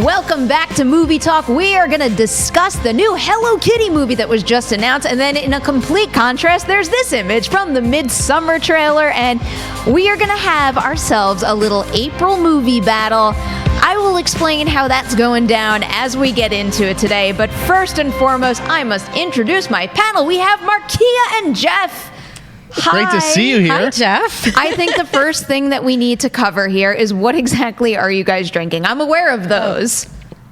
Welcome back to Movie Talk. We are going to discuss the new Hello Kitty movie that was just announced, and then in a complete contrast, there's this image from the Midsommar trailer, and we are going to have ourselves a little April movie battle. I will explain how that's going down as we get into it today, but first and foremost, I must introduce my panel. We have Markeia and Jeff. Hi. Great to see you here. Hi, Jeff. I think the first thing that we need to cover here is what exactly are you guys drinking? I'm aware of those.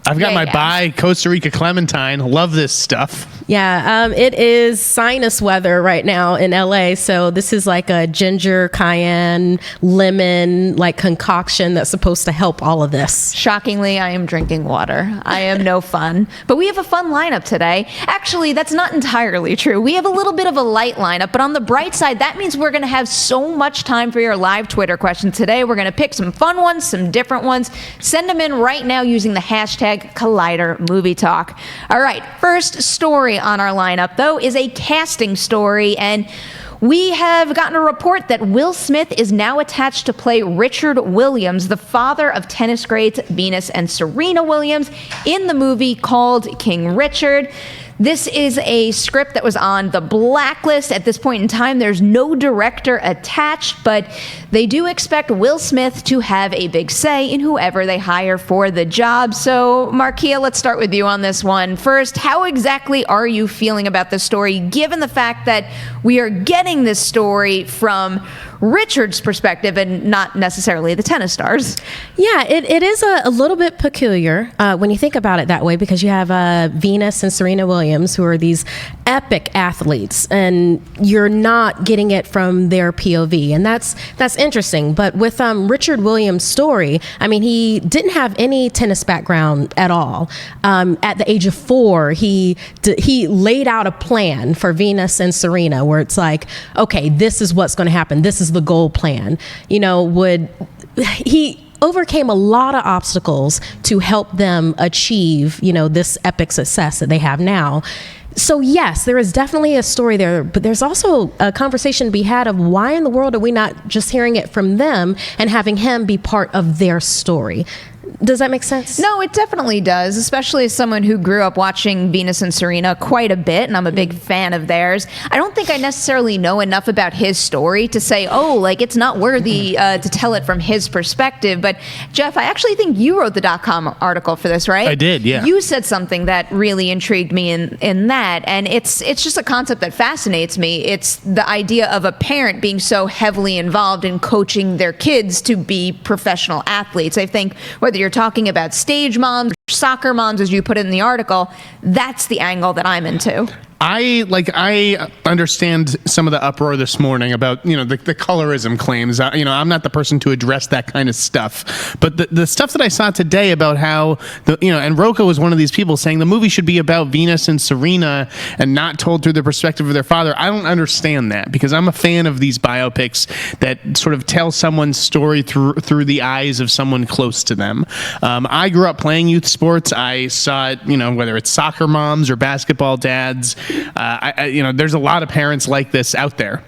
I've got my Bai Costa Rica Clementine. Love this stuff. Yeah, it is sinus weather right now in LA. So this is like a ginger, cayenne, lemon, like concoction that's supposed to help all of this. Shockingly, I am drinking water. I am no fun. But we have a fun lineup today. Actually, that's not entirely true. We have a little bit of a light lineup, but on the bright side, that means we're going to have so much time for your live Twitter questions today. We're going to pick some fun ones, some different ones. Send them in right now using the hashtag Collider Movie Talk. All right, first story on our lineup, though, is a casting story, and we have gotten a report that Will Smith is now attached to play Richard Williams, the father of tennis greats Venus and Serena Williams, in the movie called King Richard. This is a script that was on the blacklist. At this point in time, there's no director attached, but they do expect Will Smith to have a big say in whoever they hire for the job. So, Markeia, let's start with you on this one. First, how exactly are you feeling about this story, given the fact that we are getting this story from Richard's perspective and not necessarily the tennis stars? Yeah, it is a little bit peculiar when you think about it that way, because you have Venus and Serena Williams, who are these epic athletes, and you're not getting it from their POV, and that's interesting. But with Richard Williams' story, I mean, he didn't have any tennis background at all. At the age of 4, he laid out a plan for Venus and Serena, where it's like, okay, this is what's going to happen. This is the goal plan. You know, he overcame a lot of obstacles to help them achieve, you know, this epic success that they have now. So yes, there is definitely a story there, but there's also a conversation to be had of why in the world are we not just hearing it from them and having him be part of their story? Does that make sense? No, it definitely does, especially as someone who grew up watching Venus and Serena quite a bit, and I'm a big fan of theirs. I don't think I necessarily know enough about his story to say, oh, like, it's not worthy to tell it from his perspective. But, Jeff, I actually think you wrote the .com article for this, right? I did, yeah. You said something that really intrigued me in that, and it's just a concept that fascinates me. It's the idea of a parent being so heavily involved in coaching their kids to be professional athletes. I think whether you're talking about stage moms, soccer moms, as you put it in the article, that's the angle that I'm into. I understand some of the uproar this morning about, you know, the colorism claims. You know, I'm not the person to address that kind of stuff. But the stuff that I saw today about how, and Rocco was one of these people saying the movie should be about Venus and Serena and not told through the perspective of their father. I don't understand that, because I'm a fan of these biopics that sort of tell someone's story through the eyes of someone close to them. I grew up playing youth sports. I saw it, you know, whether it's soccer moms or basketball dads. There's a lot of parents like this out there.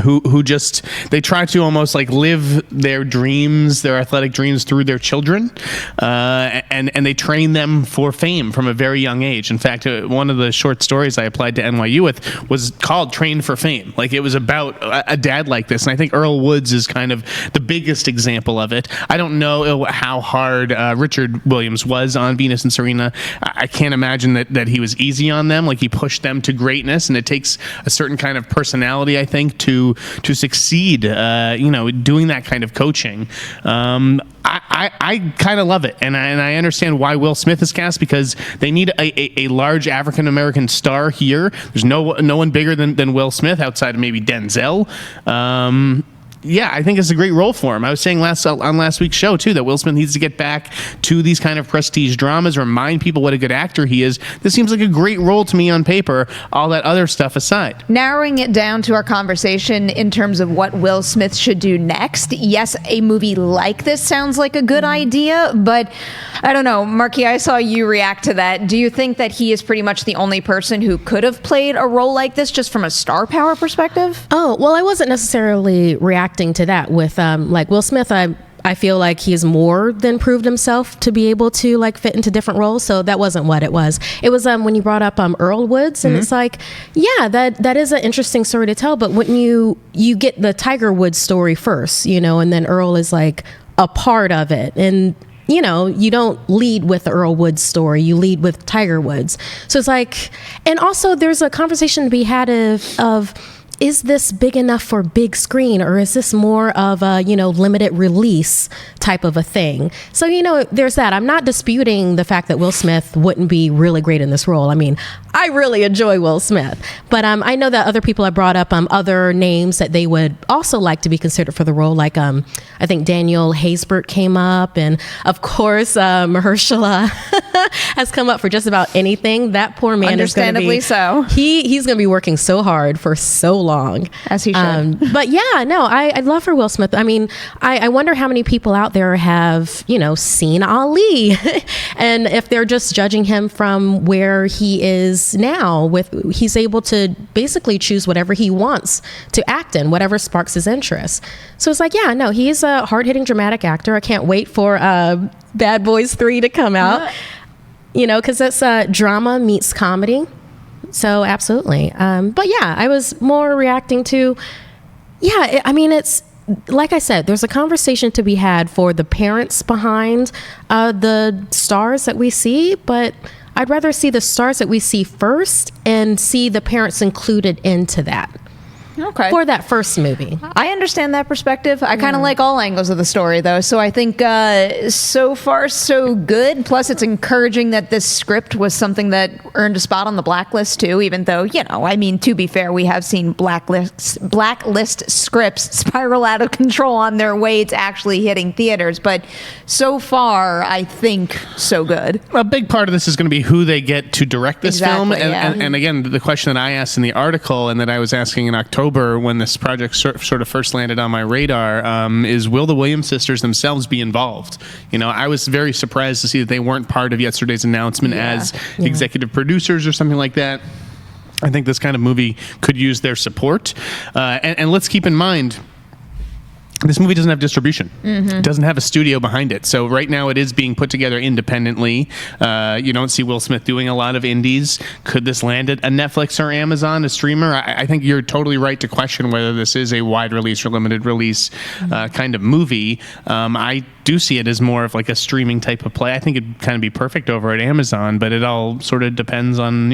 Who just, they try to almost like live their dreams, their athletic dreams, through their children, and they train them for fame from a very young age. In fact, one of the short stories I applied to NYU with was called Train for Fame. Like, it was about a dad like this, and I think Earl Woods is kind of the biggest example of it. I don't know how hard Richard Williams was on Venus and Serena. I can't imagine that he was easy on them. Like, he pushed them to greatness, and it takes a certain kind of personality, I think, to succeed, doing that kind of coaching. I kind of love it, and I understand why Will Smith is cast, because they need a large African American star here. There's no one bigger than Will Smith outside of maybe Denzel. Yeah, I think it's a great role for him. I was saying on last week's show, too, that Will Smith needs to get back to these kind of prestige dramas, remind people what a good actor he is. This seems like a great role to me on paper, all that other stuff aside. Narrowing it down to our conversation in terms of what Will Smith should do next, yes, a movie like this sounds like a good idea, but I don't know. Markeia, I saw you react to that. Do you think that he is pretty much the only person who could have played a role like this just from a star power perspective? Oh, well, I wasn't necessarily reacting to that with like Will Smith. I feel like he's more than proved himself to be able to like fit into different roles. So that wasn't what it was. It was when you brought up Earl Woods, and it's like, yeah, that is an interesting story to tell. But when you get the Tiger Woods story first, and then Earl is like a part of it, and you don't lead with the Earl Woods story, you lead with Tiger Woods. So it's like, and also there's a conversation to be had of is this big enough for big screen, or is this more of a, limited release type of a thing? So, there's that. I'm not disputing the fact that Will Smith wouldn't be really great in this role. I mean, I really enjoy Will Smith, but I know that other people have brought up other names that they would also like to be considered for the role. Like, I think Daniel Haysbert came up, and of course, Mahershala has come up for just about anything. That poor man is going to be, understandably so. He's going to be working so hard for so long. As he should. But yeah, no, I'd love for Will Smith. I mean, I wonder how many people out there have, seen Ali and if they're just judging him from where he is now he's able to basically choose whatever he wants to act in, whatever sparks his interest. So it's like, yeah, no, he's a hard-hitting dramatic actor. I can't wait for Bad Boys 3 to come out, because it's drama meets comedy. So absolutely. But yeah, I was more reacting to, it's like I said, there's a conversation to be had for the parents behind the stars that we see, but I'd rather see the stars that we see first and see the parents included into that. Okay. For that first movie. I understand that perspective. I kind of like all angles of the story, though. So I think so far, so good. Plus, it's encouraging that this script was something that earned a spot on the blacklist, too, even though, to be fair, we have seen blacklist scripts spiral out of control on their way to actually hitting theaters. But so far, I think so good. A big part of this is going to be who they get to direct this film. And again, the question that I asked in the article and that I was asking in October when this project sort of first landed on my radar is, will the Williams sisters themselves be involved? I was very surprised to see that they weren't part of yesterday's announcement as executive producers or something like that. I think this kind of movie could use their support. And let's keep in mind, this movie doesn't have distribution. It doesn't have a studio behind it. So right now it is being put together independently. You don't see Will Smith doing a lot of indies. Could this land at a Netflix or Amazon, a streamer? I think you're totally right to question whether this is a wide release or limited release kind of movie. I do see it as more of like a streaming type of play. I think it'd kind of be perfect over at Amazon, but it all sort of depends on,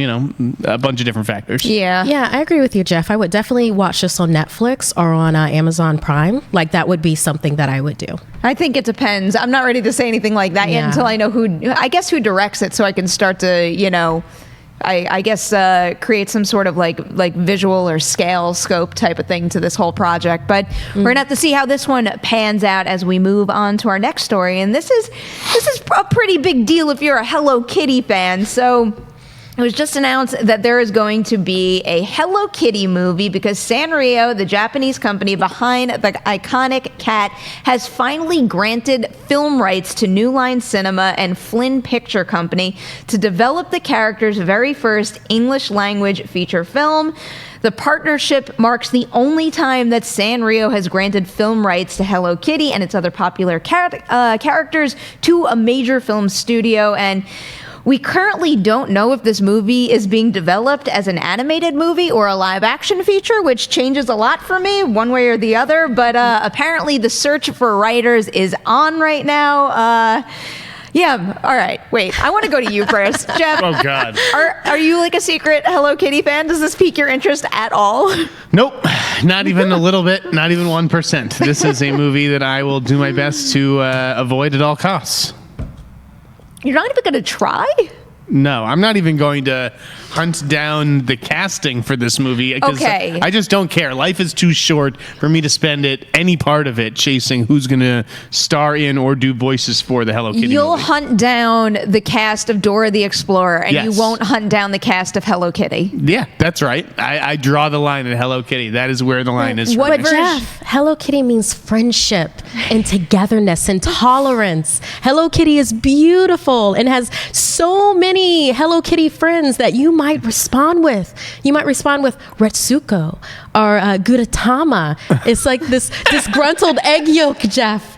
a bunch of different factors. Yeah, I agree with you, Jeff. I would definitely watch this on Netflix or on Amazon Prime. Like, that would be something that I would do. I think it depends. I'm not ready to say anything like that yet until I know who directs it, so I can start to, I guess create some sort of like visual or scale scope type of thing to this whole project. But we're gonna have to see how this one pans out as we move on to our next story. And this is a pretty big deal if you're a Hello Kitty fan. So it was just announced that there is going to be a Hello Kitty movie because Sanrio, the Japanese company behind the iconic cat, has finally granted film rights to New Line Cinema and Flynn Picture Company to develop the character's very first English language feature film. The partnership marks the only time that Sanrio has granted film rights to Hello Kitty and its other popular characters to a major film studio. And we currently don't know if this movie is being developed as an animated movie or a live-action feature, which changes a lot for me, one way or the other. But apparently the search for writers is on right now. All right. Wait, I want to go to you first. Jeff. Oh, God. Are you like a secret Hello Kitty fan? Does this pique your interest at all? Nope. Not even a little bit. Not even 1%. This is a movie that I will do my best to avoid at all costs. You're not even going to try? No, I'm not even going to hunt down the casting for this movie because Okay. I just don't care. Life is too short for me to spend any part of it chasing who's going to star in or do voices for the Hello Kitty You'll movie. hunt down the cast of Dora the Explorer, and you Yes. won't hunt down the cast of Hello Kitty. Yeah, that's right. I draw the line at Hello Kitty. That is where the line is for What me. version? Jeff, Hello Kitty means friendship and togetherness and tolerance. Hello Kitty is beautiful and has so many Hello Kitty friends that you might respond with. You might respond with Retsuko or Gudetama. It's like this disgruntled egg yolk, Jeff.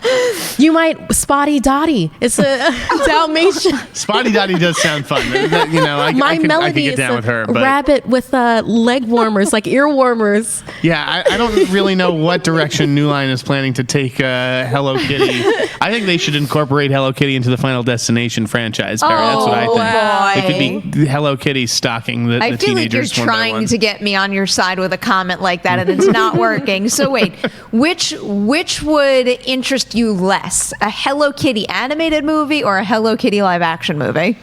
You might Spotty Dotty. It's a Dalmatian. Spotty Dotty does sound fun. I could get down with her. But Rabbit with leg warmers, like ear warmers. yeah, I don't really know what direction New Line is planning to take Hello Kitty. I think they should incorporate Hello Kitty into the Final Destination franchise, Perri. That's what I think. Boy. It could be Hello Kitty stalking the I feel like you're teenagers one by trying one. to get me on your side with a comment like that, and it's not working. So wait, which would interest you less, a Hello Kitty animated movie or a Hello Kitty live action movie?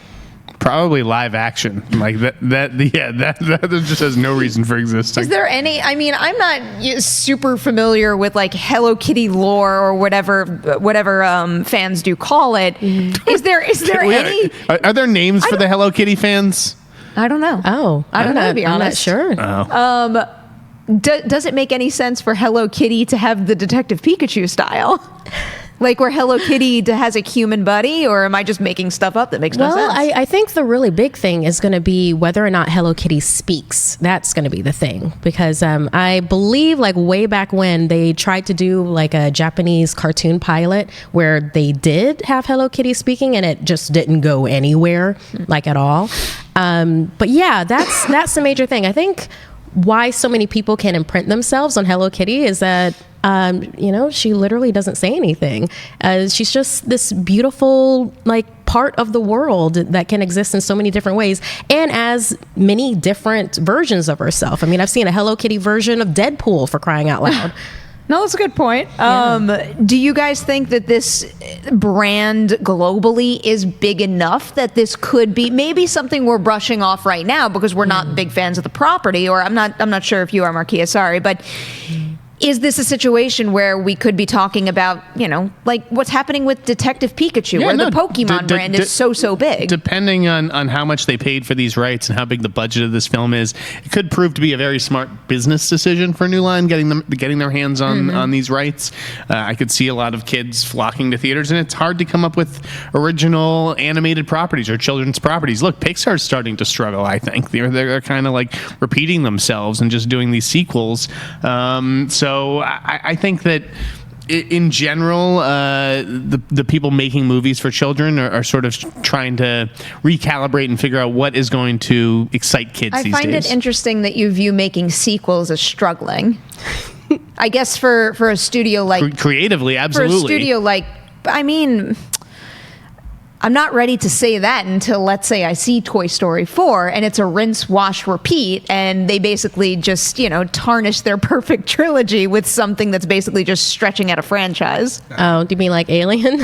Probably live action. Like that just has no reason for existing. Is there any? I mean, I'm not super familiar with like Hello Kitty lore or whatever fans do call it. Is there any? Are there names for the Hello Kitty fans? I don't know. Oh, I don't know, to be I'm not honest. sure. Does it make any sense for Hello Kitty to have the Detective Pikachu style? Like where Hello Kitty has a human buddy, or am I just making stuff up that makes no Well, sense? I think the really big thing is going to be whether or not Hello Kitty speaks. That's going to be the thing, because I believe like way back when they tried to do like a Japanese cartoon pilot where they did have Hello Kitty speaking, and it just didn't go anywhere like at all. But yeah, that's the major thing. I think why so many people can imprint themselves on Hello Kitty is that she literally doesn't say anything. She's just this beautiful like part of the world that can exist in so many different ways and as many different versions of herself. I mean, I've seen a Hello Kitty version of Deadpool, for crying out loud. No, that's a good point. Do you guys think that this brand globally is big enough that this could be maybe something we're brushing off right now because we're not big fans of the property, or I'm not sure if you are, Markeia, sorry, but is this a situation where we could be talking about, like what's happening with Detective Pikachu, where the Pokemon brand is so big? Depending on how much they paid for these rights and how big the budget of this film is, it could prove to be a very smart business decision for New Line getting their hands on these rights. I could see a lot of kids flocking to theaters, and it's hard to come up with original animated properties or children's properties. Look, Pixar's starting to struggle. I think they're kind of like repeating themselves and just doing these sequels. So I think that in general, the people making movies for children are sort of trying to recalibrate and figure out what is going to excite kids these days. I find it interesting that you view making sequels as struggling. I guess for a studio like... Creatively, absolutely. For a studio like... I mean... I'm not ready to say that until, let's say, I see Toy Story 4 and it's a rinse, wash, repeat, and they basically just, tarnish their perfect trilogy with something that's basically just stretching out a franchise. Oh, do you mean like Alien?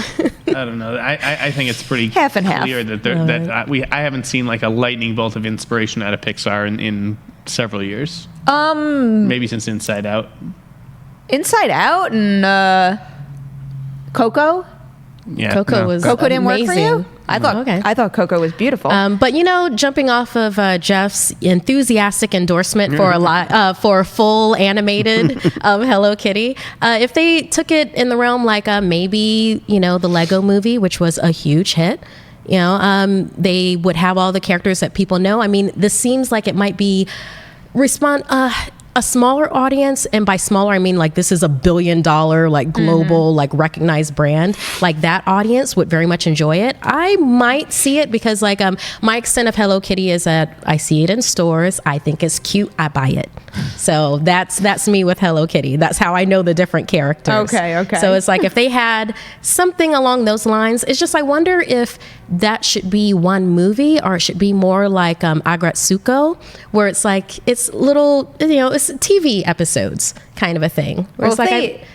I don't know. I think it's pretty half and clear half. that I haven't seen like a lightning bolt of inspiration out of Pixar in several years. Maybe since Inside Out. Inside Out and Coco? Yeah, Coco was Coco didn't work for amazing. you? I thought Coco was beautiful. But jumping off of Jeff's enthusiastic endorsement for for a full animated Hello Kitty, if they took it in the realm like maybe the Lego Movie, which was a huge hit, they would have all the characters that people know. I mean, this seems like it might be a smaller audience, and by smaller I mean like this is $1 billion like global like recognized brand. Like that audience would very much enjoy it. I might see it because like my extent of Hello Kitty is that I see it in stores, I think it's cute, I buy it. So that's me with Hello Kitty. That's how I know the different characters. Okay. So it's like if they had something along those lines, it's just I wonder if that should be one movie or it should be more like Agretsuko, where it's like it's little it's TV episodes kind of a thing. Well,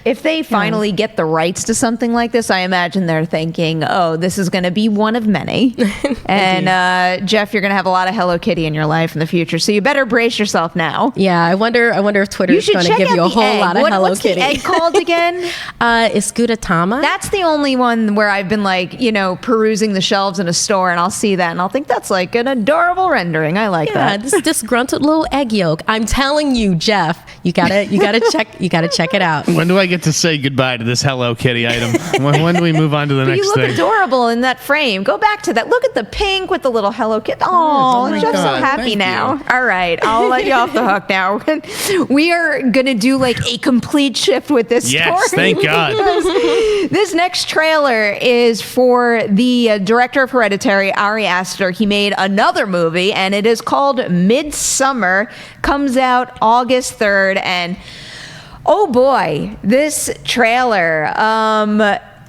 if they finally get the rights to something like this, I imagine they're thinking, oh, this is going to be one of many. And Jeff, you're going to have a lot of Hello Kitty in your life in the future, so you better brace yourself now. Yeah, I wonder if Twitter's going to give you a whole lot of Hello Kitty. What's the egg called again? It's Gudetama. That's the only one where I've been like, perusing the shelves in a store, and I'll see that, and I'll think that's like an adorable rendering. I like that. This disgruntled little egg yolk. I'm telling you, Jeff, you gotta gotta check it out. When do I get to say goodbye to this Hello Kitty item? When do we move on to the But next you look thing? adorable in that frame. Go back to that. Look at the pink with the little Hello Kitty. Oh, my I'm so God, happy thank now. you. All right, I'll let you off the hook now. We are gonna do like a complete shift with this Yes, story. thank God. This next trailer is for the director of Hereditary, Ari Aster. He made another movie, and it is called Midsommar. Comes out August 3rd, and oh boy, this trailer.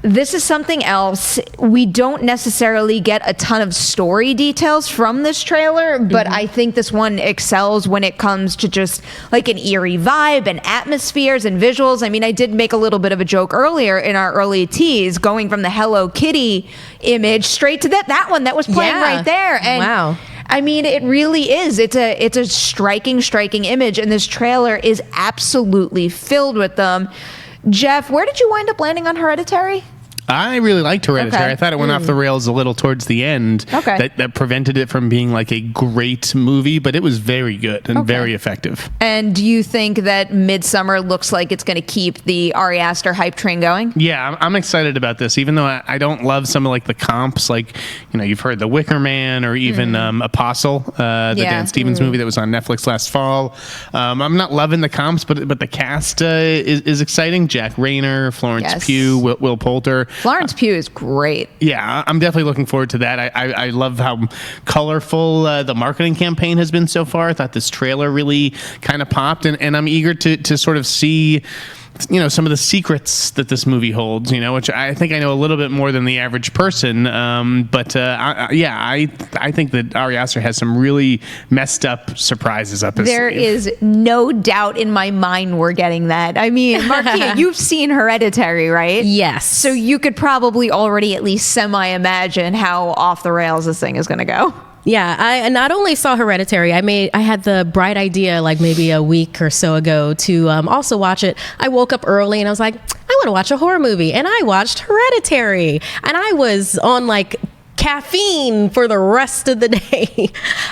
This is something else. We don't necessarily get a ton of story details from this trailer, but I think this one excels when it comes to just like an eerie vibe and atmospheres and visuals. I mean, I did make a little bit of a joke earlier in our early tease, going from the Hello Kitty image straight to that one that was playing Yeah. right there. And Wow. I mean, it really is. It's a striking image, and this trailer is absolutely filled with them. Jeff, where did you wind up landing on Hereditary? I really liked Hereditary. Okay. I thought it went off the rails a little towards the end. Okay. That prevented it from being like a great movie, but it was very good and very effective. And do you think that Midsommar looks like it's going to keep the Ari Aster hype train going? Yeah, I'm excited about this, even though I don't love some of like the comps, like, you know, you've heard The Wicker Man or even Apostle, the Yeah. Dan Stevens movie that was on Netflix last fall. I'm not loving the comps, but the cast is exciting. Jack Rayner, Florence Yes. Pugh, Will Poulter. Florence Pugh is great. Yeah, I'm definitely looking forward to that. I love how colorful the marketing campaign has been so far. I thought this trailer really kind of popped, and I'm eager to sort of see, you know, some of the secrets that this movie holds, you know, which I think I know a little bit more than the average person. I think that Ari Aster has some really messed up surprises up his There sleeve. is no doubt in my mind we're getting that. I mean, Markeia, you've seen Hereditary, right? Yes. So you could probably already at least semi-imagine how off the rails this thing is going to go. Yeah, I not only saw Hereditary, I had the bright idea like maybe a week or so ago to also watch it. I woke up early and I was like, I want to watch a horror movie, and I watched Hereditary, and I was on like caffeine for the rest of the day.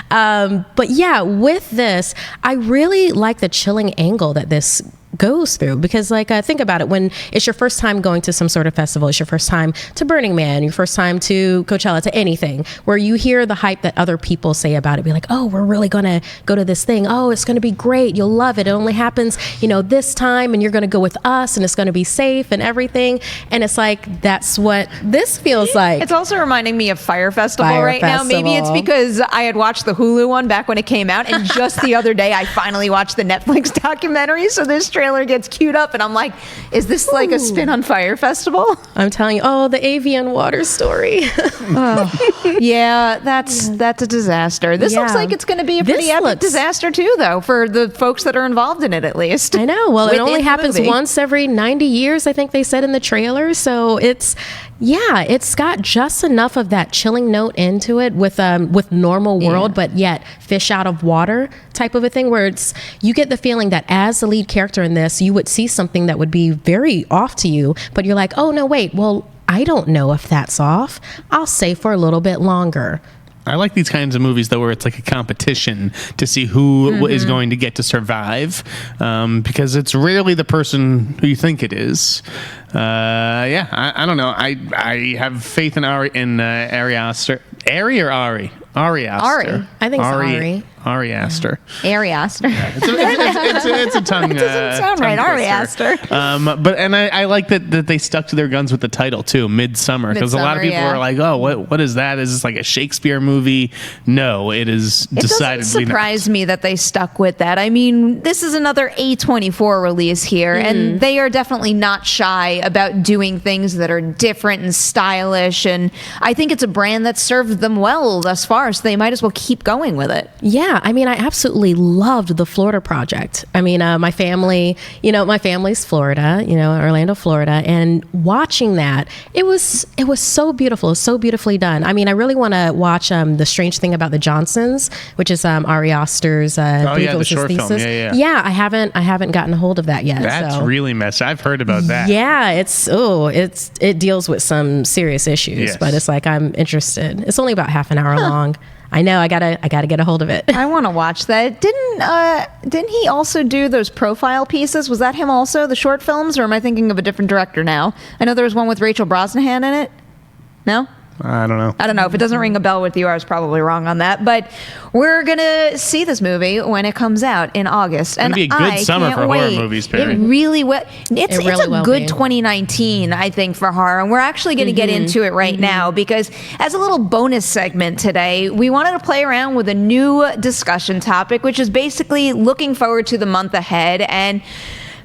But yeah, with this, I really like the chilling angle that this goes through, because like think about it, when it's your first time going to some sort of festival, it's your first time to Burning Man, your first time to Coachella, to anything, where you hear the hype that other people say about it, be like, oh, we're really gonna go to this thing, oh, it's gonna be great, you'll love it, it only happens, you know, this time, and you're gonna go with us, and it's gonna be safe and everything. And it's like, that's what this feels like. It's also reminding me of Fire Festival Fire right now. Maybe it's Festival. because I had watched the Hulu one back when it came out, and just the other day I finally watched the Netflix documentary. So this trailer gets queued up, and I'm like, is this like a spin on Fire Festival? I'm telling you, oh, the avian water story. Yeah, that's a disaster. This looks Yeah. like it's going to be a This pretty epic looks- disaster too, though, for the folks that are involved in it, at least. I know. Well, it Within only the happens movie. once every 90 years, I think they said in the trailer. So it's got just enough of that chilling note into it with normal world, but yet fish out of water type of a thing, where you get the feeling that as the lead character in this, you would see something that would be very off to you, but you're like, oh no, wait, well, I don't know if that's off. I'll stay for a little bit longer. I like these kinds of movies, though, where it's like a competition to see who is going to get to survive, because it's rarely the person who you think it is. I don't know. I have faith in Ari Aster. Ari or Ari? Ari Aster. Ari. I think it's Ari. Ari Aster. Ari Aster. It's a tongue. It doesn't sound right. Ari Aster. I like that they stuck to their guns with the title too, Midsommar, because a lot of Midsommar, people yeah. are like, oh, what is that? Is this like a Shakespeare movie? No, it is It doesn't decidedly surprise me that they stuck with that. I mean, this is another A24 release here, and they are definitely not shy about doing things that are different and stylish, and I think it's a brand that served them well thus far, so they might as well keep going with it. Yeah, I mean, I absolutely loved the Florida project. I mean, my family's Florida, Orlando, Florida, and watching that, it was so beautiful, so beautifully done. I mean, I really want to watch The Strange Thing About the Johnsons, which is Ari Aster's I believe it was the his short film. thesis. Yeah. Yeah, I haven't gotten a hold of that yet. That's so. really messy. I've heard about that. Yeah, it deals with some serious issues, Yes. but it's like, I'm interested. It's only about half an hour long. I know. I gotta get a hold of it. I want to watch that. Didn't he also do those profile pieces? Was that him also, the short films, or am I thinking of a different director now? I know there was one with Rachel Brosnahan in it. No? I don't know. I don't know. If it doesn't ring a bell with you, I was probably wrong on that. But we're going to see this movie when it comes out in August. It's going to be a good summer for horror movies, Perri. It really will. It's a good be. 2019, I think, for horror. And we're actually going to get into it right now because as a little bonus segment today, we wanted to play around with a new discussion topic, which is basically looking forward to the month ahead and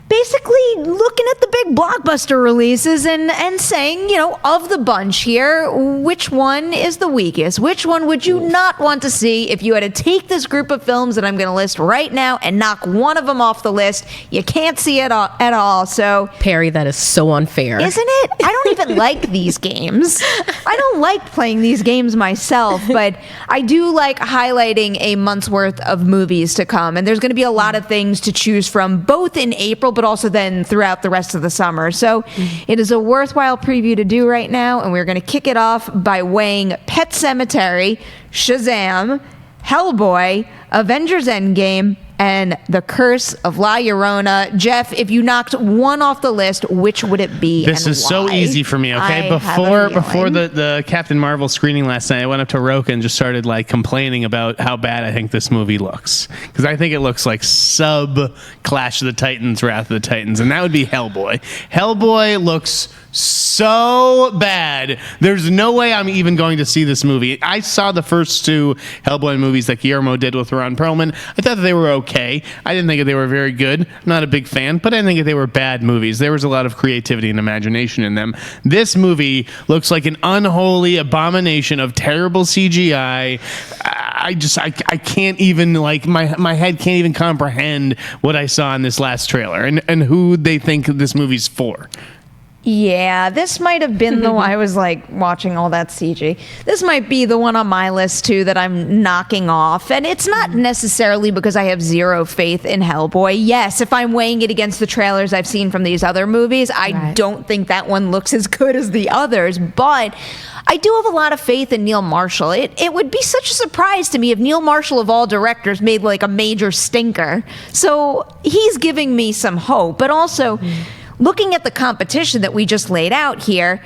basically looking at the big blockbuster releases and saying, you know, of the bunch here, which one is the weakest? Which one would you not want to see if you had to take this group of films that I'm going to list right now and knock one of them off the list? You can't see it at all. So, Perri, that is so unfair. Isn't it? I don't even like these games. I don't like playing these games myself, but I do like highlighting a month's worth of movies to come. And there's going to be a lot of things to choose from, both in April, but also then throughout the rest of the summer. So it is a worthwhile preview to do right now, and we're going to kick it off by weighing Pet Sematary, Shazam, Hellboy, Avengers Endgame, and The Curse of La Llorona. Jeff, if you knocked one off the list, which would it be? This is so easy for me, okay? Before the Captain Marvel screening last night, I went up to Roka and just started like complaining about how bad I think this movie looks. Because I think it looks like sub Clash of the Titans, Wrath of the Titans, and that would be Hellboy. Hellboy looks so bad. There's no way I'm even going to see this movie. I saw the first two Hellboy movies that Guillermo did with Ron Perlman. I thought that they were okay. I didn't think that they were very good. I'm not a big fan, but I didn't think that they were bad movies. There was a lot of creativity and imagination in them. This movie looks like an unholy abomination of terrible CGI. I can't even, like, my head can't even comprehend what I saw in this last trailer and who they think this movie's for. Yeah, this might have been the one. I was like watching all that CG. This might be the one on my list too that I'm knocking off. And it's not necessarily because I have zero faith in Hellboy. Yes, if I'm weighing it against the trailers I've seen from these other movies, I don't think that one looks as good as the others. But I do have a lot of faith in Neil Marshall. It would be such a surprise to me if Neil Marshall, of all directors, made like a major stinker. So he's giving me some hope. But also, looking at the competition that we just laid out here,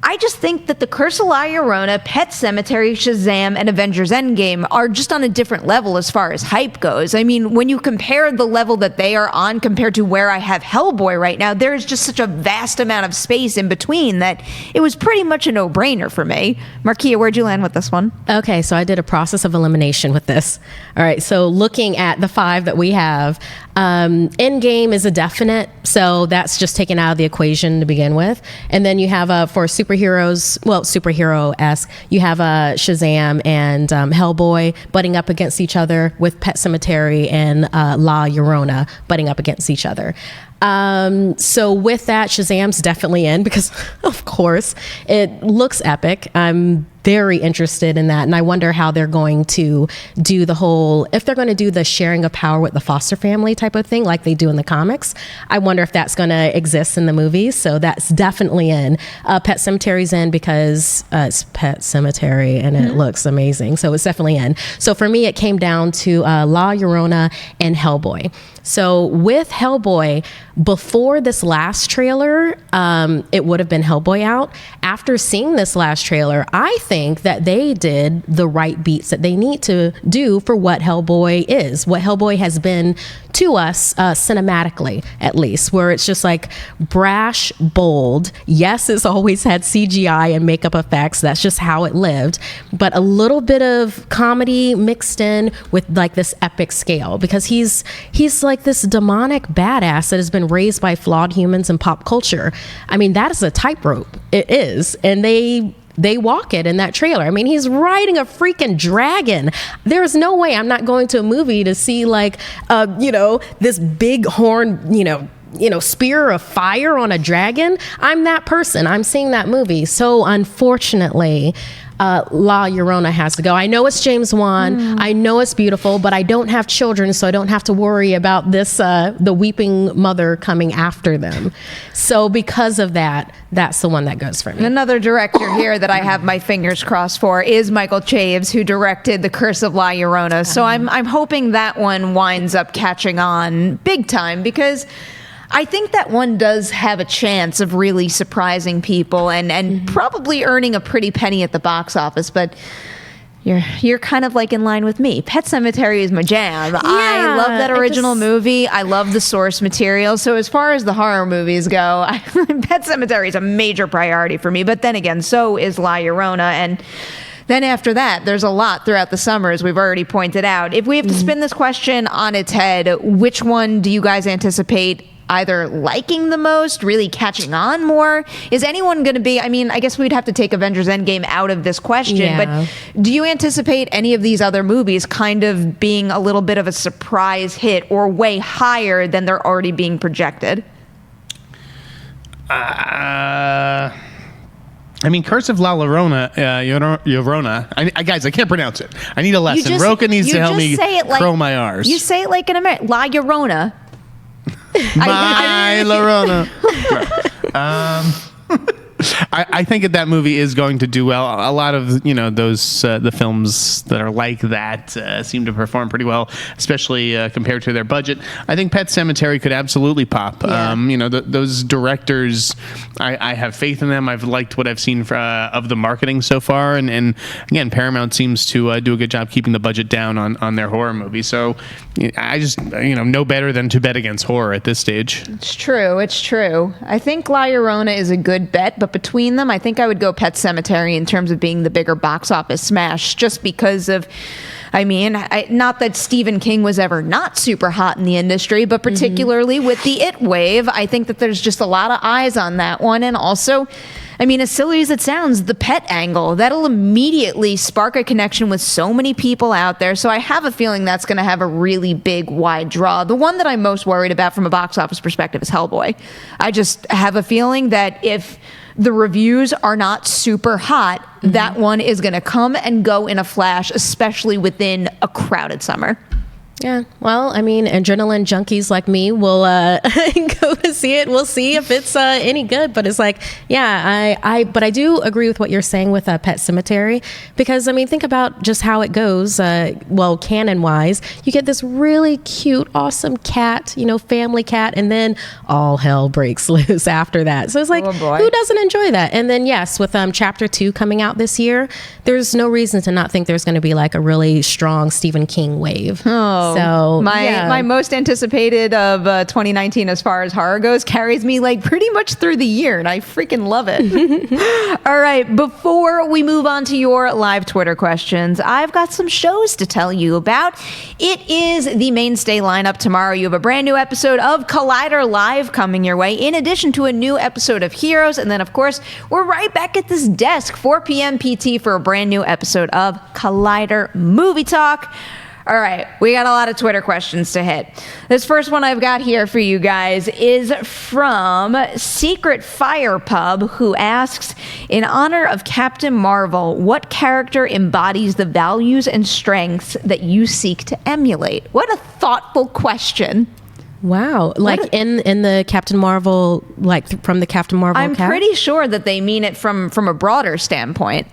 I just think that The Curse of La Llorona, Pet Sematary, Shazam, and Avengers Endgame are just on a different level as far as hype goes. I mean, when you compare the level that they are on compared to where I have Hellboy right now, there is just such a vast amount of space in between that it was pretty much a no-brainer for me. Markeia, where'd you land with this one? Okay, so I did a process of elimination with this. All right, so looking at the 5 that we have, Endgame is a definite, so that's just taken out of the equation to begin with. And then you have for superheroes, well, superhero-esque, you have Shazam and Hellboy butting up against each other, with Pet Sematary and La Llorona butting up against each other. So with that, Shazam's definitely in because, of course, it looks epic. I'm very interested in that, and I wonder how they're going to do if they're going to do the sharing of power with the foster family type of thing like they do in the comics. I wonder if that's going to exist in the movies, so that's definitely in. Pet Sematary's in because it's Pet Sematary and it looks amazing, so it's definitely in. So for me, it came down to La Llorona and Hellboy. So with Hellboy, before this last trailer, it would have been Hellboy out. After seeing this last trailer, I think that they did the right beats that they need to do for what Hellboy is, what Hellboy has been to us cinematically, at least, where it's just like brash, bold. Yes, it's always had CGI and makeup effects. That's just how it lived. But a little bit of comedy mixed in with like this epic scale, because he's like this demonic badass that has been raised by flawed humans in pop culture. I mean, that is a tightrope. It is. And they walk it in that trailer. I mean, he's riding a freaking dragon. There's no way I'm not going to a movie to see like, this big horn, spear of fire on a dragon. I'm that person. I'm seeing that movie. So unfortunately, La Llorona has to go. I know it's James Wan. I know it's beautiful, but I don't have children, so I don't have to worry about this, the weeping mother coming after them. So because of that, that's the one that goes for me. Another director here that I have my fingers crossed for is Michael Chaves, who directed The Curse of La Llorona. So I'm hoping that one winds up catching on big time, because I think that one does have a chance of really surprising people and probably earning a pretty penny at the box office. But you're kind of like in line with me. Pet Sematary is my jam. I love that original movie. I love the source material. So as far as the horror movies go, Pet Sematary is a major priority for me. But then again, so is La Llorona. And then after that, there's a lot throughout the summer, as we've already pointed out. If we have to spin this question on its head, which one do you guys anticipate either liking the most, really catching on more? Is anyone going to be, I mean, I guess we'd have to take Avengers Endgame out of this question, but do you anticipate any of these other movies kind of being a little bit of a surprise hit or way higher than they're already being projected? I mean, Curse of La Llorona, guys, I can't pronounce it. I need a lesson. Roka needs to help me crow my R's. You say it like an American. La Llorona. My Llorona. I think that movie is going to do well. A lot of those the films that are like that seem to perform pretty well, especially compared to their budget. I think Pet Sematary could absolutely pop. Yeah. Those directors, I have faith in them. I've liked what I've seen of the marketing so far, and again, Paramount seems to do a good job keeping the budget down on their horror movies. So I just know better than to bet against horror at this stage. It's true. I think La Llorona is a good bet, but between them, I think I would go Pet Sematary in terms of being the bigger box office smash, just because of, not that Stephen King was ever not super hot in the industry, but particularly with the It wave, I think that there's just a lot of eyes on that one. And also, as silly as it sounds, the pet angle, that'll immediately spark a connection with so many people out there. So I have a feeling that's going to have a really big, wide draw. The one that I'm most worried about from a box office perspective is Hellboy. I just have a feeling that if the reviews are not super hot, that one is going to come and go in a flash, especially within a crowded summer. Yeah, well, adrenaline junkies like me will go to see it. We'll see if it's any good. But it's like, but I do agree with what you're saying with Pet Sematary, because think about just how it goes. Canon wise, you get this really cute, awesome cat, family cat, and then all hell breaks loose after that. So it's like, who doesn't enjoy that? And then yes, with Chapter 2 coming out this year, there's no reason to not think there's going to be like a really strong Stephen King wave. Oh. So my most anticipated of 2019 as far as horror goes carries me like pretty much through the year, and I freaking love it. All right, before we move on to your live Twitter questions, I've got some shows to tell you about. It is the mainstay lineup tomorrow. You have a brand new episode of Collider Live coming your way, in addition to a new episode of Heroes, and then of course we're right back at this desk 4 p.m. PT for a brand new episode of Collider Movie Talk. All right, we got a lot of Twitter questions to hit. This first one I've got here for you guys is from Secret Fire Pub, who asks, in honor of Captain Marvel, what character embodies the values and strengths that you seek to emulate? What a thoughtful question. Wow. In the Captain Marvel, from the Captain Marvel I'm pretty sure that they mean it from a broader standpoint.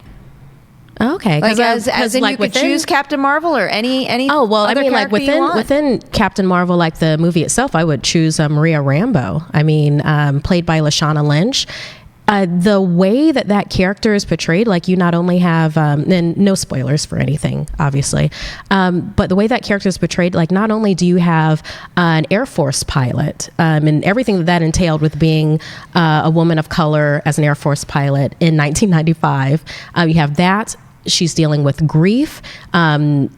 Okay, as in you could choose Captain Marvel or any other character you want. Within Captain Marvel, like the movie itself, I would choose Maria Rambeau. Played by Lashana Lynch. The way that character is portrayed, you not only have, and no spoilers for anything, obviously, but the way that character is portrayed, not only do you have an Air Force pilot, and everything that entailed with being a woman of color as an Air Force pilot in 1995, you have that. She's dealing with grief, and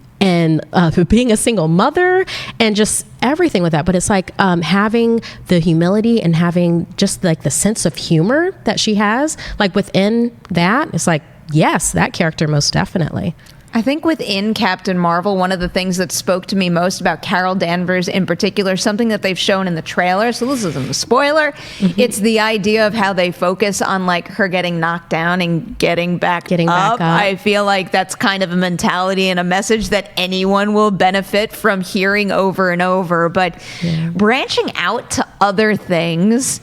being a single mother, and just everything with that. But it's having the humility and having just the sense of humor that she has, within that, it's yes, that character most definitely. I think within Captain Marvel, one of the things that spoke to me most about Carol Danvers in particular, something that they've shown in the trailer, so this isn't a spoiler, it's the idea of how they focus on like her getting knocked down and getting back up. I feel like that's kind of a mentality and a message that anyone will benefit from hearing over and over. But branching out to other things,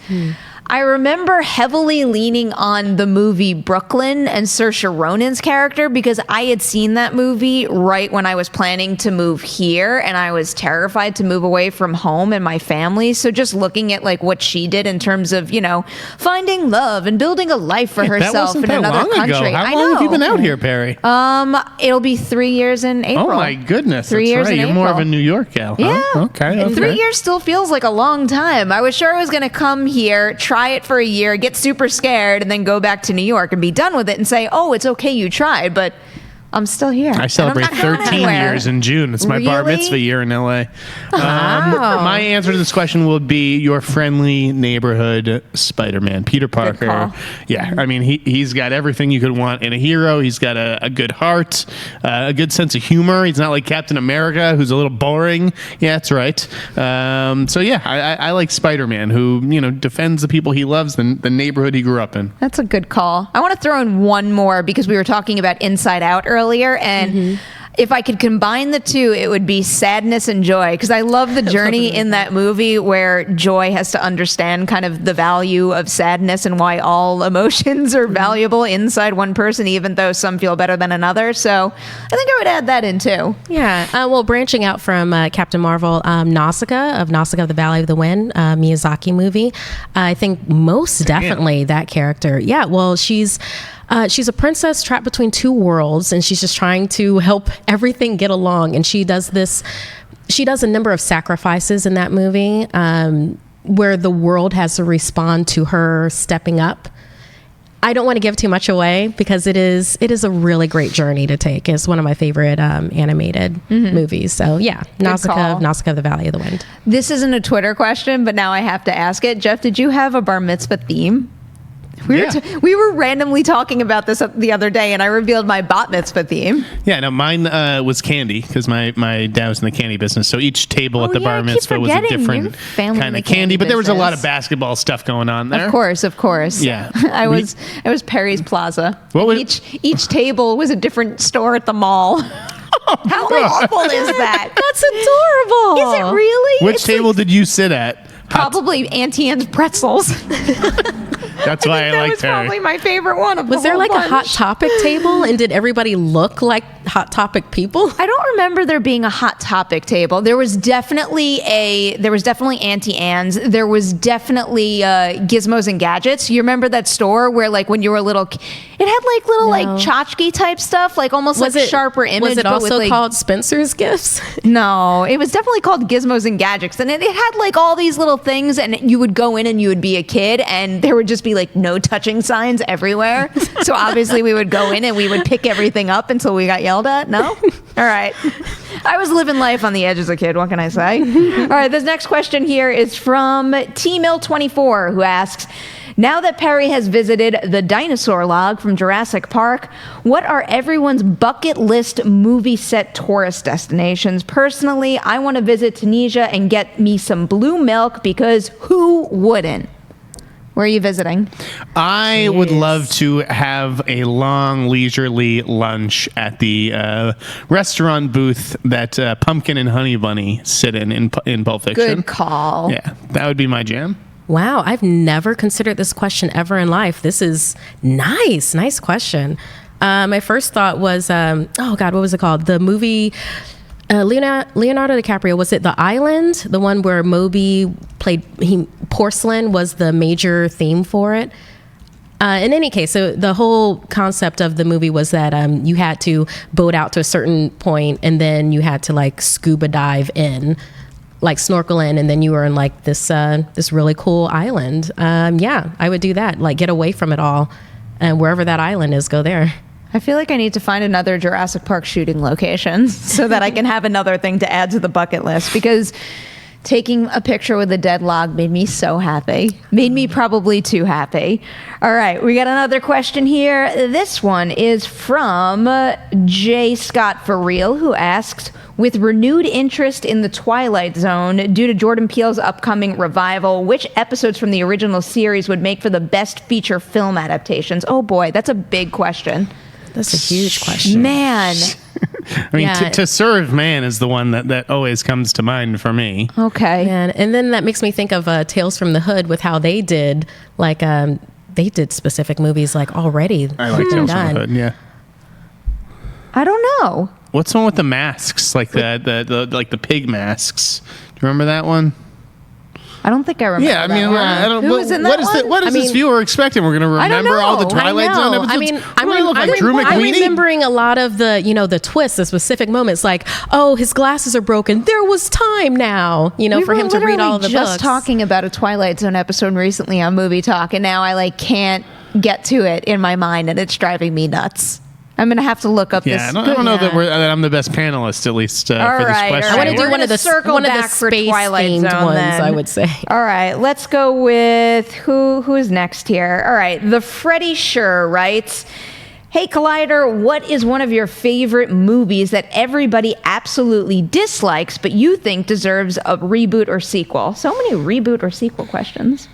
I remember heavily leaning on the movie Brooklyn and Saoirse Ronan's character because I had seen that movie right when I was planning to move here, and I was terrified to move away from home and my family. So just looking at like what she did in terms of, you know, finding love and building a life for herself in another country. How long have you been out here, Perri? It'll be 3 years in April. Oh my goodness. 3 years in You're April. more of a New York gal, huh? Yeah. Okay. And 3 years still feels like a long time. I was sure I was going to come here, try it for a year, get super scared, and then go back to New York and be done with it and say, oh, it's okay, you tried, but I'm still here. I celebrate 13 years in June. It's my bar mitzvah year in LA. My answer to this question would be your friendly neighborhood Spider-Man, Peter Parker. Yeah, I mean, he's got everything you could want in a hero. He's got a good heart, a good sense of humor. He's not like Captain America, who's a little boring. Yeah, that's right. So yeah, I like Spider-Man, who, you know, defends the people he loves, the neighborhood he grew up in. That's a good call. I want to throw in one more because we were talking about Inside Out earlier, and if I could combine the two, it would be sadness and joy, because I love the journey in that movie where Joy has to understand kind of the value of sadness and why all emotions are valuable inside one person, even though some feel better than another. So I think I would add that in too. Yeah. Well, branching out from Captain Marvel, Nausicaa of the Valley of the Wind, Miyazaki movie, I think most definitely that character. Yeah. Well, she's a princess trapped between two worlds, and she's just trying to help everything get along. And she does a number of sacrifices in that movie, where the world has to respond to her stepping up. I don't want to give too much away because it is a really great journey to take. It's one of my favorite animated movies. So yeah, Nausicaa of the Valley of the Wind. This isn't a Twitter question, but now I have to ask it. Jeff, did you have a bar mitzvah theme? We were randomly talking about this the other day, and I revealed my bat mitzvah theme. Yeah, no, mine was candy, because my dad was in the candy business. So each table at the bar mitzvah was a different kind of candy, but there was a lot of basketball stuff going on there. Of course. Yeah, I was Perry's Plaza. Each table was a different store at the mall. How awful is that? That's adorable. Is it really? Which table did you sit at? Probably Auntie Anne's Pretzels. That's why I like Perri. That was probably my favorite one. Was there like a Hot Topic table, and did everybody look like Hot Topic people? I don't remember there being a Hot Topic table. There was definitely Auntie Anne's. There was definitely Gizmos and Gadgets. You remember that store where, like, when you were little, it had like little like tchotchke type stuff, like almost like Sharper Image. Was it also with, called Spencer's Gifts? No, it was definitely called Gizmos and Gadgets, and it had like all these little things, and you would go in and you would be a kid, and there would just be like no touching signs everywhere. So obviously we would go in and we would pick everything up until we got yelled at. No? All right. I was living life on the edge as a kid. What can I say? All right. This next question here is from T-Mill24, who asks, now that Perri has visited the dinosaur log from Jurassic Park, what are everyone's bucket list movie set tourist destinations? Personally, I want to visit Tunisia and get me some blue milk, because who wouldn't? Where are you visiting? I would love to have a long, leisurely lunch at the restaurant booth that Pumpkin and Honey Bunny sit in Pulp Fiction. Good call. Yeah, that would be my jam. Wow, I've never considered this question ever in life. This is nice. Nice question. My first thought was, what was it called? The movie... Leonardo DiCaprio, was it The Island? The one where Moby played porcelain was the major theme for it. In any case, so the whole concept of the movie was that you had to boat out to a certain point, and then you had to like scuba dive in, like snorkel in, and then you were in like this really cool island. Yeah, I would do that. Like get away from it all, and wherever that island is, go there. I feel like I need to find another Jurassic Park shooting location so that I can have another thing to add to the bucket list, because Taking a picture with a dead log made me so happy. Made me probably too happy. All right, we got another question here. This one is from J. Scott For Real, who asks, with renewed interest in The Twilight Zone due to Jordan Peele's upcoming revival, which episodes from the original series would make for the best feature film adaptations? Oh boy, that's a big question. That's a huge question. Man. I mean, to serve man is the one that always comes to mind for me. Okay. And then that makes me think of Tales from the Hood with how they did, like, they did specific movies, like, already. I like Tales from the Hood, yeah. I don't know. What's the one with the masks, like the pig masks? Do you remember that one? I don't think I remember. Yeah, I mean, that I don't. Who was in that one? What is this viewer expecting? We're going to remember all the Twilight Zone episodes? I mean, I'm remembering a lot of the, the twists, the specific moments, like, oh, his glasses are broken. There was time now, for him to read all of the books. We were just books. talking about a Twilight Zone episode recently on Movie Talk, and now I can't get to it in my mind, and it's driving me nuts. I'm going to have to look up this. I don't know that I'm the best panelist, at least for this question. I want to do one of the space-themed ones, I would say. All right, let's go with who is next here. All right, the Freddie Sure writes, hey, Collider, what is one of your favorite movies that everybody absolutely dislikes, but you think deserves a reboot or sequel? So many reboot or sequel questions.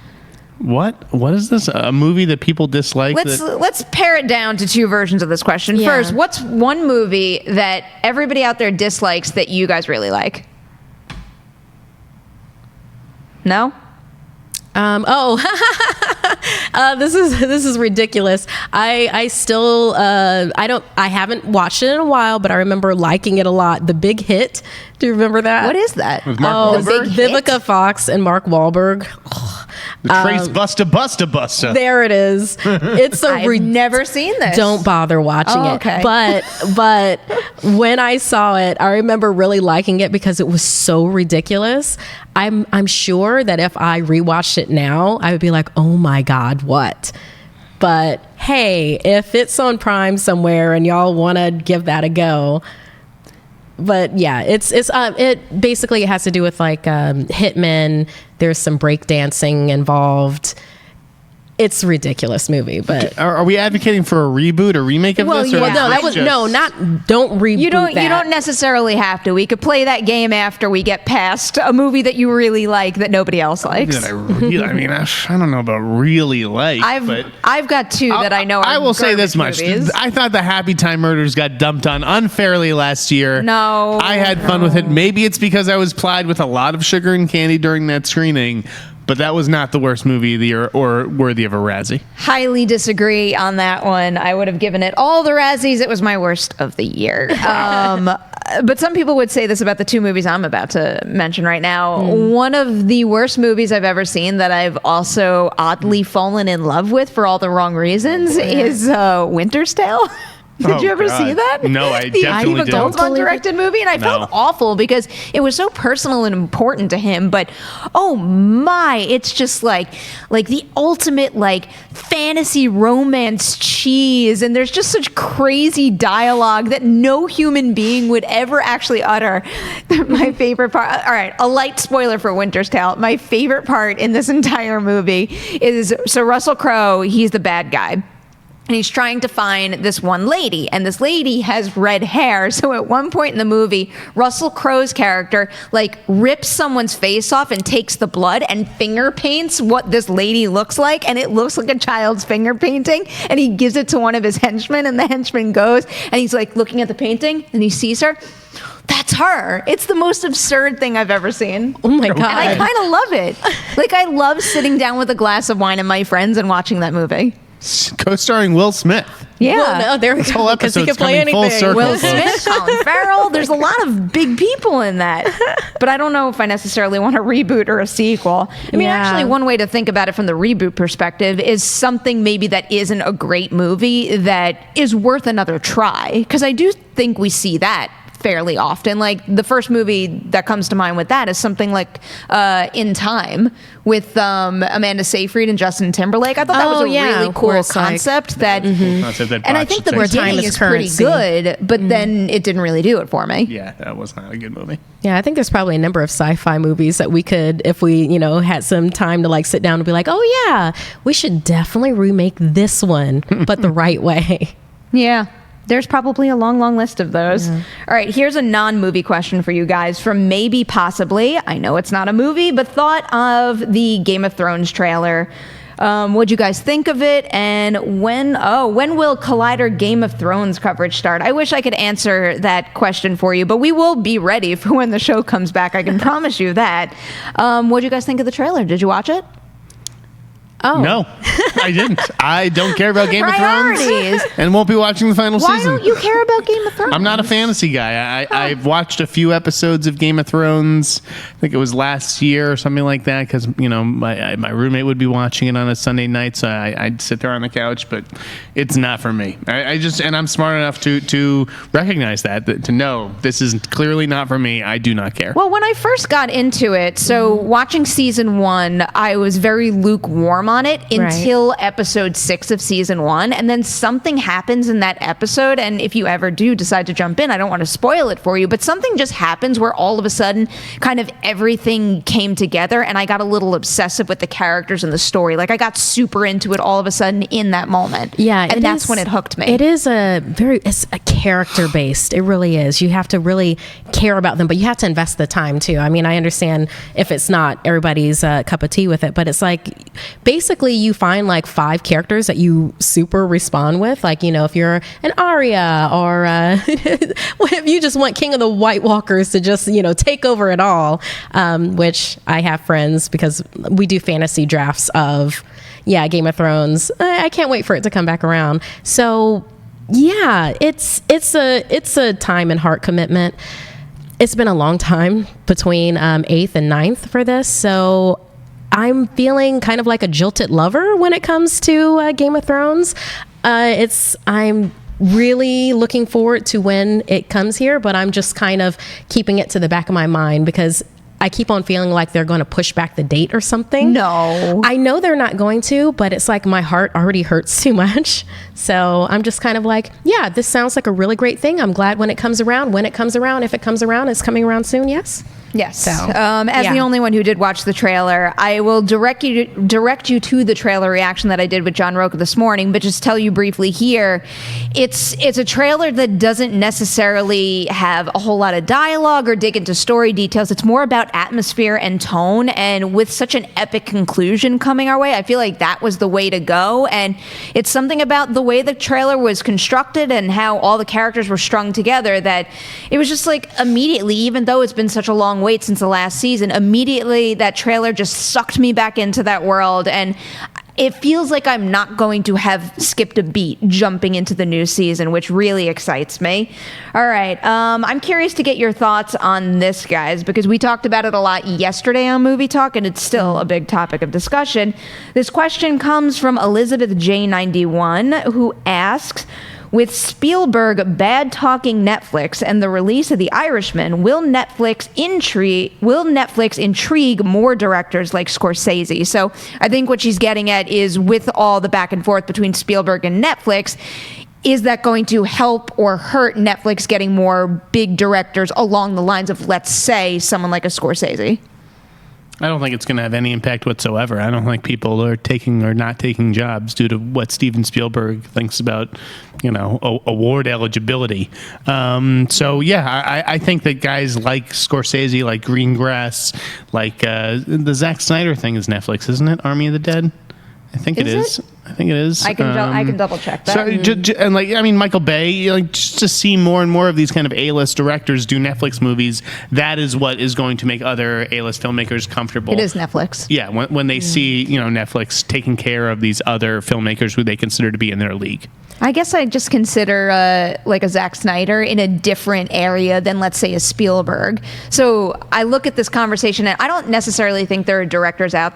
What is this? A movie that people dislike? Let's pare it down to two versions of this question. Yeah. First, what's one movie that everybody out there dislikes that you guys really like? No? This is ridiculous. I still I haven't watched it in a while, but I remember liking it a lot. The Big Hit. Do you remember that? What is that? With Mark Wahlberg? Vivica Fox and Mark Wahlberg. The Trace Busta. There it is. It's I've never seen this. Don't bother watching it. Okay. But when I saw it, I remember really liking it because it was so ridiculous. I'm sure that if I rewatched it now, I would be like, oh my God, what? But hey, if it's on Prime somewhere and y'all want to give that a go. But yeah, it basically has to do with hitmen. There's some breakdancing involved. It's a ridiculous movie, but are we advocating for a reboot or remake of this? Don't reboot. You don't necessarily have to. We could play that game after we get past a movie that you really like that nobody else likes. I don't know about really like. I've got two that I know. I will say this much: movies. I thought the Happy Time Murders got dumped on unfairly last year. No, I had fun with it. Maybe it's because I was plied with a lot of sugar and candy during that screening. But that was not the worst movie of the year or worthy of a Razzie. Highly disagree on that one. I would have given it all the Razzies. It was my worst of the year. But some people would say this about the two movies I'm about to mention right now. One of the worst movies I've ever seen that I've also oddly fallen in love with for all the wrong reasons is Winter's Tale. Did you ever see that? No, I definitely didn't. The Steve directed movie, and I felt awful because it was so personal and important to him. But oh my, it's just like the ultimate fantasy romance cheese, and there's just such crazy dialogue that no human being would ever actually utter. My favorite part. All right, a light spoiler for Winter's Tale. My favorite part in this entire movie is Russell Crowe. He's the bad guy. And he's trying to find this one lady, and this lady has red hair. So at one point in the movie, Russell Crowe's character rips someone's face off and takes the blood and finger paints what this lady looks like, and it looks like a child's finger painting. And he gives it to one of his henchmen, and the henchman goes and he's looking at the painting, and he sees her. That's her. It's the most absurd thing I've ever seen. Oh my God. And I kind of love it. I love sitting down with a glass of wine and my friends and watching that movie. Co-starring Will Smith. Yeah. Well, no, there we go. Because he can play anything. Full circle. Will Smith, Colin Farrell. There's a lot of big people in that. But I don't know if I necessarily want a reboot or a sequel. I mean, actually, one way to think about it from the reboot perspective is something maybe that isn't a great movie that is worth another try. Because I do think we see that fairly often. Like the first movie that comes to mind with that is something like In Time with Amanda Seyfried and Justin Timberlake. I thought that was a really cool concept and I think the beginning is pretty good, but then it didn't really do it for me. Yeah, that was not a good movie. Yeah, I think there's probably a number of sci-fi movies that we could, if we, had some time to like sit down and be like, oh yeah, we should definitely remake this one, but the right way. Yeah. There's probably a long, long list of those. Yeah. All right, here's a non-movie question for you guys from Maybe Possibly. I know it's not a movie, but thought of the Game of Thrones trailer. What'd you guys think of it? And when will Collider Game of Thrones coverage start? I wish I could answer that question for you, but we will be ready for when the show comes back. I can promise you that. What'd you guys think of the trailer? Did you watch it? Oh. No, I didn't. I don't care about Game of Thrones and won't be watching the final season. Why don't you care about Game of Thrones? I'm not a fantasy guy. I've watched a few episodes of Game of Thrones. I think it was last year or something like that because, my roommate would be watching it on a Sunday night, so I'd sit there on the couch, but it's not for me. And I'm smart enough to recognize that, to know this is clearly not for me. I do not care. Well, when I first got into it, so watching season 1, I was very lukewarm on it until episode 6 of season 1, and then something happens in that episode, and if you ever do decide to jump in, I don't want to spoil it for you, but something just happens where all of a sudden kind of everything came together, and I got a little obsessive with the characters and the story. Like I got super into it all of a sudden in that moment. Yeah, and that's when it hooked me. It's a character based. It really is. You have to really care about them, but you have to invest the time too. I mean, I understand if it's not everybody's cup of tea with it, but it's like basically you find like 5 characters that you super respond with. Like, if you're an Arya or if you just want King of the White Walkers to just, take over it all, which I have friends because we do fantasy drafts of, Game of Thrones. I can't wait for it to come back around. So yeah, it's a time and heart commitment. It's been a long time between 8th and 9th for this. So I'm feeling kind of like a jilted lover when it comes to Game of Thrones. I'm really looking forward to when it comes here, but I'm just kind of keeping it to the back of my mind because I keep on feeling like they're going to push back the date or something. No. I know they're not going to, but it's like my heart already hurts too much. So I'm just kind of like, this sounds like a really great thing. I'm glad when it comes around. If it comes around, it's coming around soon, yes? Yes. So, as the only one who did watch the trailer, I will direct you to the trailer reaction that I did with John Roca this morning, but just tell you briefly here, it's a trailer that doesn't necessarily have a whole lot of dialogue or dig into story details. It's more about atmosphere and tone, and with such an epic conclusion coming our way, I feel like that was the way to go, and it's something about the way the trailer was constructed and how all the characters were strung together that it was just like immediately, even though it's been such a long wait since the last season, immediately that trailer just sucked me back into that world, and it feels like I'm not going to have skipped a beat jumping into the new season, which really excites me. All right, I'm curious to get your thoughts on this, guys, because we talked about it a lot yesterday on Movie Talk, and it's still a big topic of discussion. This question comes from Elizabeth J91, who asks, with Spielberg bad-talking Netflix and the release of The Irishman, will Netflix intrigue more directors like Scorsese? So I think what she's getting at is, with all the back and forth between Spielberg and Netflix, is that going to help or hurt Netflix getting more big directors along the lines of, let's say, someone like a Scorsese? I don't think it's going to have any impact whatsoever. I don't think people are taking or not taking jobs due to what Steven Spielberg thinks about, award eligibility. I think that guys like Scorsese, like Greengrass, like the Zack Snyder thing is Netflix, isn't it? Army of the Dead? I think it is. I think it is. I can double check that. So, Michael Bay, just to see more and more of these kind of A-list directors do Netflix movies, that is what is going to make other A-list filmmakers comfortable. It is Netflix. Yeah, when they see, Netflix taking care of these other filmmakers who they consider to be in their league. I guess I just consider like a Zack Snyder in a different area than, let's say, a Spielberg. So I look at this conversation, and I don't necessarily think there are directors out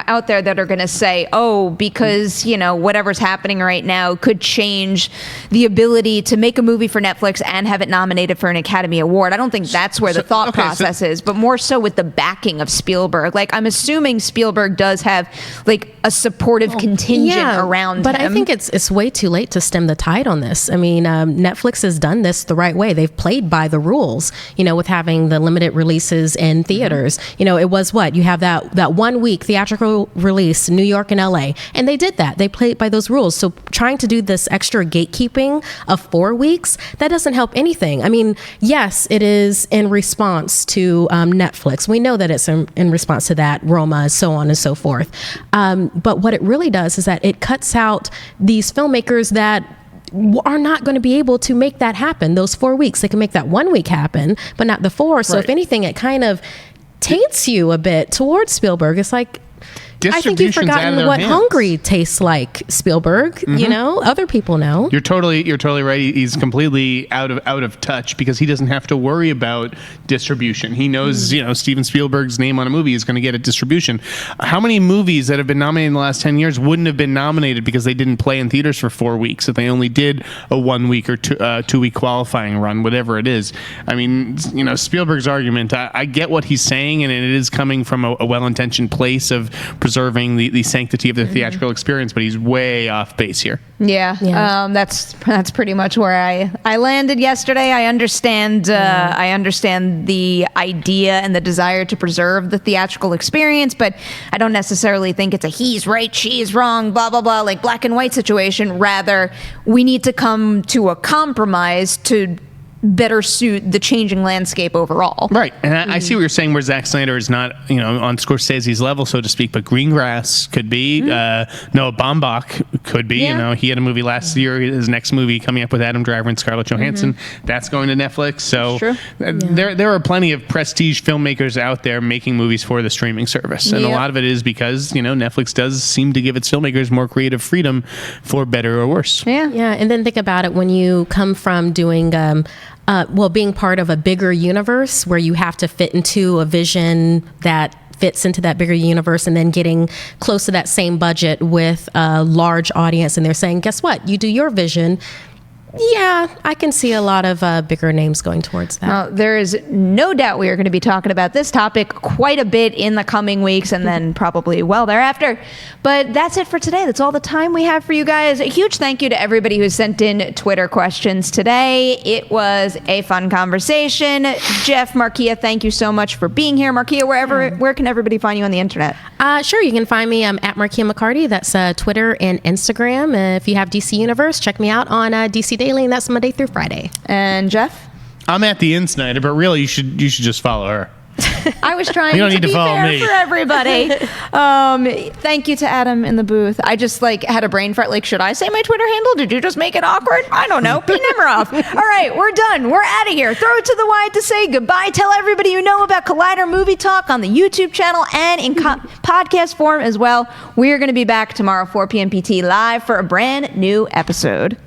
out there that are going to say, oh, because, whatever's happening right now could change the ability to make a movie for Netflix and have it nominated for an Academy Award. I don't think that's where the thought process is, but more so with the backing of Spielberg. Like, I'm assuming Spielberg does have like a supportive contingent around but him. I think it's way too late to stem the tide on this. I mean, Netflix has done this the right way. They've played by the rules, with having the limited releases in theaters. It was you have that 1 week theatrical release, New York and LA, and they did that. They played by those rules. So trying to do this extra gatekeeping of 4 weeks, that doesn't help anything. I mean, yes, it is in response to Netflix. We know that it's in response to that, Roma, so on and so forth. But what it really does is that it cuts out these filmmakers that are not going to be able to make that happen. Those 4 weeks, they can make that 1 week happen, but not the 4. So if anything, it kind of taints you a bit towards Spielberg. It's like, I think you've forgotten what hungry tastes like, Spielberg. Other people know. You're totally right. He's completely out of touch because he doesn't have to worry about distribution. He knows, Steven Spielberg's name on a movie is going to get a distribution. How many movies that have been nominated in the last 10 years wouldn't have been nominated because they didn't play in theaters for 4 weeks, if they only did a 1 week or 2 week qualifying run, whatever it is? I mean, Spielberg's argument, I get what he's saying, and it is coming from a well-intentioned place of preserving the sanctity of the theatrical experience, but he's way off base here. Yeah. That's pretty much where I landed yesterday. I understand the idea and the desire to preserve the theatrical experience, but I don't necessarily think it's a he's right, she's wrong, blah blah blah, like black and white situation. Rather, we need to come to a compromise to better suit the changing landscape overall. Right. And I see what you're saying, where Zack Snyder is not, on Scorsese's level, so to speak, but Greengrass could be. Noah Baumbach could be. Yeah. He had a movie last year, his next movie coming up with Adam Driver and Scarlett Johansson. That's going to Netflix. So there are plenty of prestige filmmakers out there making movies for the streaming service. And a lot of it is because, Netflix does seem to give its filmmakers more creative freedom, for better or worse. Yeah. And then think about it, when you come from doing being part of a bigger universe where you have to fit into a vision that fits into that bigger universe, and then getting close to that same budget with a large audience, and they're saying, guess what? You do your vision. Yeah, I can see a lot of bigger names going towards that. Well, there is no doubt we are going to be talking about this topic quite a bit in the coming weeks, and then probably well thereafter. But that's it for today. That's all the time we have for you guys. A huge thank you to everybody who sent in Twitter questions today. It was a fun conversation. Jeff, Markeia, thank you so much for being here. Markeia, where can everybody find you on the internet? Sure, you can find me at Markeia McCarty. That's Twitter and Instagram. If you have DC Universe, check me out on DC Daily, and that's Monday through Friday. And Jeff? I'm at the Sneider, but really you should just follow her. I was trying to be fair for everybody. Thank you to Adam in the booth. I just had a brain fart. Should I say my Twitter handle? Did you just make it awkward? I don't know. Perri Nemiroff. All right, we're done. We're out of here. Throw it to the wide to say goodbye. Tell everybody you know about Collider Movie Talk on the YouTube channel and in podcast form as well. We're going to be back tomorrow, 4 p.m. PT live for a brand new episode.